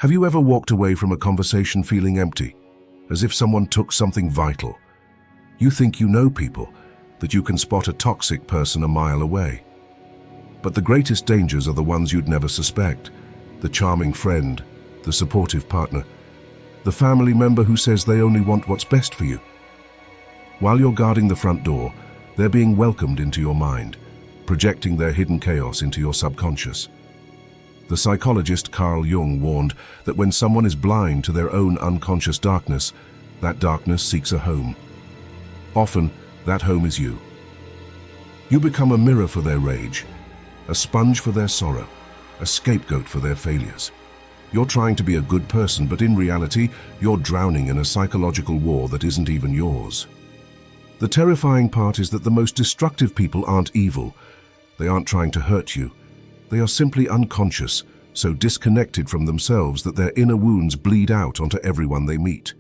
Have you ever walked away from a conversation feeling empty, as if someone took something vital? You think you know people, that you can spot a toxic person a mile away. But the greatest dangers are the ones you'd never suspect. The charming friend, the supportive partner, the family member who says they only want what's best for you. While you're guarding the front door, they're being welcomed into your mind, projecting their hidden chaos into your subconscious. The psychologist Carl Jung warned that when someone is blind to their own unconscious darkness, that darkness seeks a home. Often, that home is you. You become a mirror for their rage, a sponge for their sorrow, a scapegoat for their failures. You're trying to be a good person, but in reality, you're drowning in a psychological war that isn't even yours. The terrifying part is that the most destructive people aren't evil. They aren't trying to hurt you. They are simply unconscious, so disconnected from themselves that their inner wounds bleed out onto everyone they meet.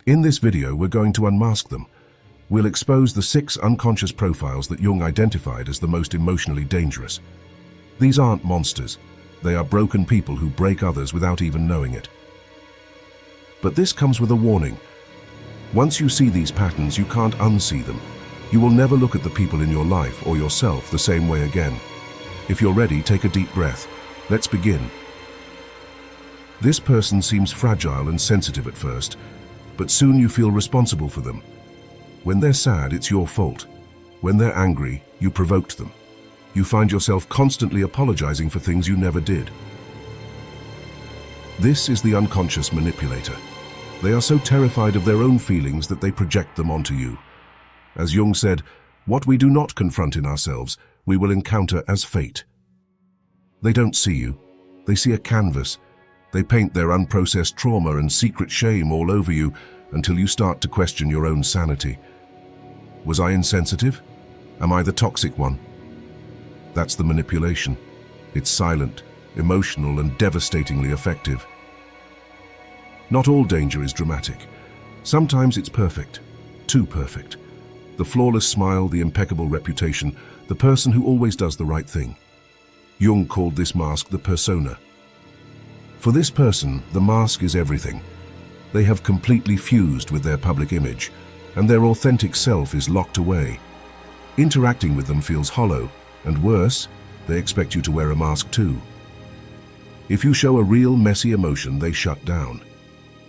In this video, we're going to unmask them. We'll expose the 6 unconscious profiles that Jung identified as the most emotionally dangerous. These aren't monsters. They are broken people who break others without even knowing it. But this comes with a warning. Once you see these patterns, you can't unsee them. You will never look at the people in your life or yourself the same way again. If you're ready, take a deep breath. Let's begin. This person seems fragile and sensitive at first, but soon you feel responsible for them. When they're sad, it's your fault. When they're angry, you provoked them. You find yourself constantly apologizing for things you never did. This is the unconscious manipulator. They are so terrified of their own feelings that they project them onto you. As Jung said, what we do not confront in ourselves, we will encounter as fate. They don't see you. They see a canvas. They paint their unprocessed trauma and secret shame all over you until you start to question your own sanity. Was I insensitive? Am I the toxic one? That's the manipulation. It's silent, emotional, and devastatingly effective. Not all danger is dramatic. Sometimes it's perfect, too perfect. The flawless smile, the impeccable reputation, the person who always does the right thing. Jung called this mask the persona. For this person, the mask is everything. They have completely fused with their public image, and their authentic self is locked away. Interacting with them feels hollow, and worse, they expect you to wear a mask too. If you show a real, messy emotion, they shut down.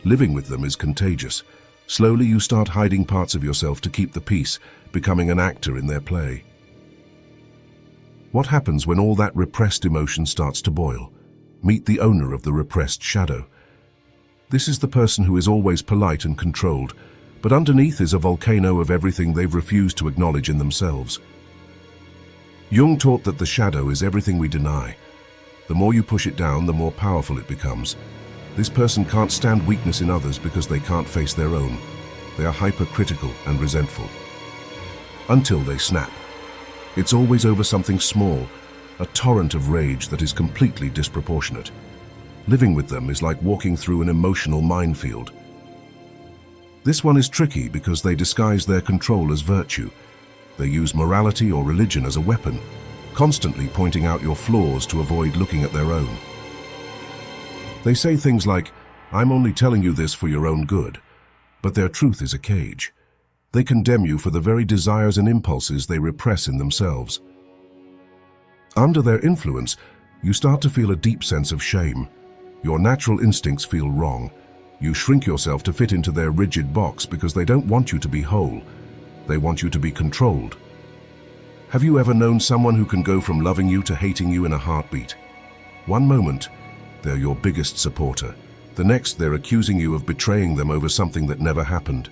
Living with them is contagious. Slowly you start hiding parts of yourself to keep the peace, becoming an actor in their play. What happens when all that repressed emotion starts to boil? Meet the owner of the repressed shadow. This is the person who is always polite and controlled, but underneath is a volcano of everything they've refused to acknowledge in themselves. Jung taught that the shadow is everything we deny. The more you push it down, the more powerful it becomes. This person can't stand weakness in others because they can't face their own. They are hypercritical and resentful. Until they snap. It's always over something small, a torrent of rage that is completely disproportionate. Living with them is like walking through an emotional minefield. This one is tricky because they disguise their control as virtue. They use morality or religion as a weapon, constantly pointing out your flaws to avoid looking at their own. They say things like, "I'm only telling you this for your own good," but their truth is a cage. They condemn you for the very desires and impulses they repress in themselves. Under their influence, you start to feel a deep sense of shame. Your natural instincts feel wrong. You shrink yourself to fit into their rigid box because they don't want you to be whole. They want you to be controlled. Have you ever known someone who can go from loving you to hating you in a heartbeat? One moment, they're your biggest supporter. The next, they're accusing you of betraying them over something that never happened.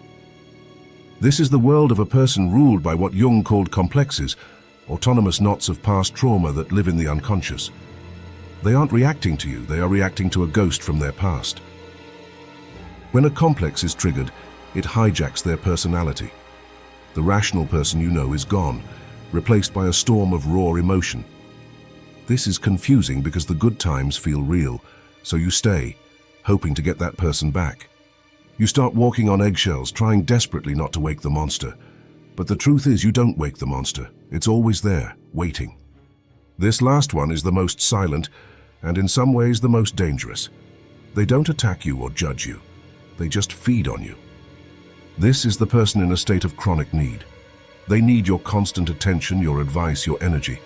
This is the world of a person ruled by what Jung called complexes, autonomous knots of past trauma that live in the unconscious. They aren't reacting to you, they are reacting to a ghost from their past. When a complex is triggered, it hijacks their personality. The rational person you know is gone, replaced by a storm of raw emotion. This is confusing because the good times feel real, so you stay, hoping to get that person back. You start walking on eggshells, trying desperately not to wake the monster. But the truth is you don't wake the monster. It's always there, waiting. This last one is the most silent, and in some ways the most dangerous. They don't attack you or judge you. They just feed on you. This is the person in a state of chronic need. They need your constant attention, your advice, your energy.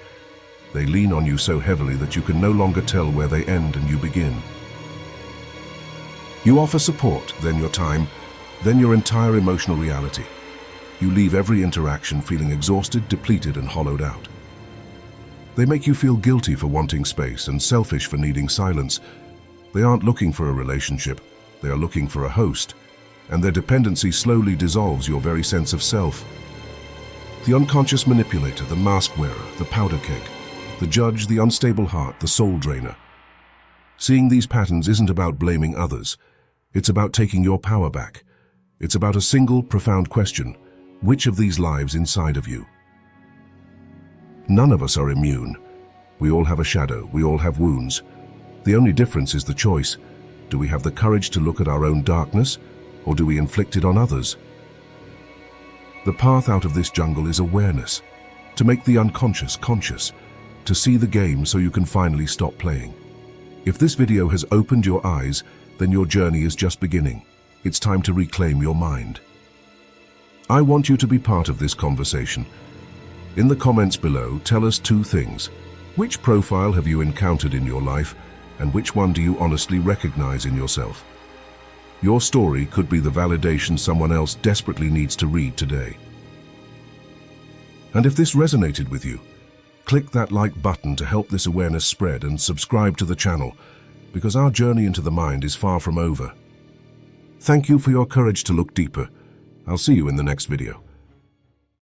They lean on you so heavily that you can no longer tell where they end and you begin. You offer support, then your time, then your entire emotional reality. You leave every interaction feeling exhausted, depleted, and hollowed out. They make you feel guilty for wanting space and selfish for needing silence. They aren't looking for a relationship, they are looking for a host, and their dependency slowly dissolves your very sense of self. The unconscious manipulator, the mask wearer, the powder keg, the judge, the unstable heart, the soul drainer. Seeing these patterns isn't about blaming others. It's about taking your power back. It's about a single, profound question. Which of these lives inside of you? None of us are immune. We all have a shadow. We all have wounds. The only difference is the choice. Do we have the courage to look at our own darkness, or do we inflict it on others? The path out of this jungle is awareness. To make the unconscious conscious. To see the game so you can finally stop playing. If this video has opened your eyes, then your journey is just beginning. It's time to reclaim your mind. I want you to be part of this conversation. In the comments below, tell us two things. Which profile have you encountered in your life, and which one do you honestly recognize in yourself? Your story could be the validation someone else desperately needs to read today. And if this resonated with you, click that like button to help this awareness spread and subscribe to the channel, because our journey into the mind is far from over. Thank you for your courage to look deeper. I'll see you in the next video.